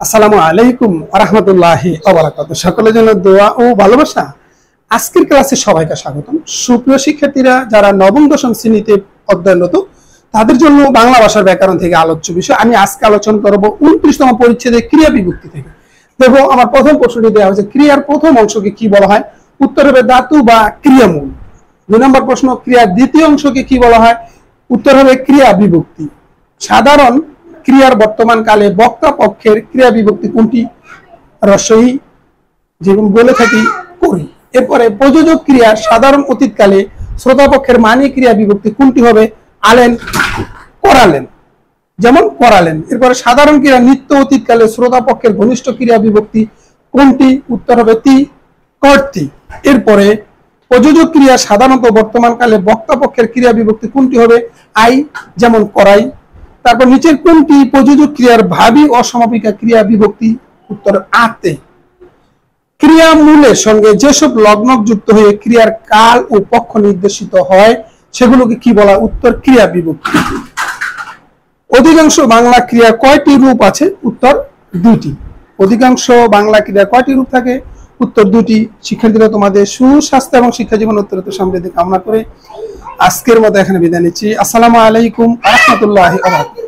আসসালামু আলাইকুম ওয়া রাহমাতুল্লাহি ওয়া বারাকাতুহু। সকলের জন্য দোয়া ও ভালোবাসা। আজকের ক্লাসে সবাইকে স্বাগতম। সুপ্রিয় শিক্ষার্থীরা যারা নবম দশম শ্রেণীতে অধ্যয়নরত তাদের জন্য বাংলা ভাষার ব্যাকরণ থেকে আলোচ্য বিষয় আমি আজকে আলোচনা করব 29তম পরিচ্ছেদে ক্রিয়া বিভক্তি থেকে। দেখো আমার প্রথম প্রশ্নটি দেওয়া হয়েছে ক্রিয়ার প্রথম অংশকে কি বলা হয়? উত্তর হবে ধাতু বা ক্রিয়ামূল। 2 নম্বর প্রশ্ন ক্রিয়ার দ্বিতীয় অংশকে কি বলা হয়? উত্তর হবে ক্রিয়া বিভক্তি। সাধারণ ক্রিয়ার বর্তমান কালে বক্তা পক্ষের ক্রিয়া বিভক্তি কোনটি? রসই, যেমন বলে থাকি করি। এরপরে প্রযোজক ক্রিয়ার সাধারণ অতীতকালে শ্রোতা পক্ষের মানি ক্রিয়া বিভক্তি কোনটি হবে? আলেন, করালেন, যেমন করালেন। এরপরে সাধারণ ক্রিয়া নিত্য অতীতকালে শ্রোতা পক্ষের ঘনিষ্ঠ ক্রিয়া বিভক্তি কোনটি? উত্তর হবে তি, কর্তি। এরপরে প্রযোজক ক্রিয়া সাধারণত বর্তমান কালে বক্তা পক্ষের ক্রিয়া বিভক্তি কোনটি হবে? আই, যেমন করাই। তারপর নিচের কোনটি প্রযোজক ক্রিয়ার ভাবী অসমাপিকা ক্রিয়া বিভক্তি? উত্তর আতে। ক্রিয়া মূলের সঙ্গে যেসব লগ্নক যুক্ত হয়ে ক্রিয়ার কাল ও পক্ষ নির্দেশিত হয় সেগুলোকে কি বলা? উত্তর ক্রিয়া বিভক্তি। অধিকাংশ বাংলা ক্রিয়া কয়টি রূপ আছে? উত্তর 2টি। অধিকাংশ বাংলা ক্রিয়া কয়টি রূপ থাকে? উত্তর 2টি। শিক্ষার্থীরা তোমাদের সুস্বাস্থ্য এবং শিক্ষা জীবন উত্তরোত্তর সমৃদ্ধি কামনা করে আজকের মতো এখানে বিদায় নিচ্ছি। আসসালামু আলাইকুম ওয়া রাহমাতুল্লাহি ওয়া বারাকাতুহু।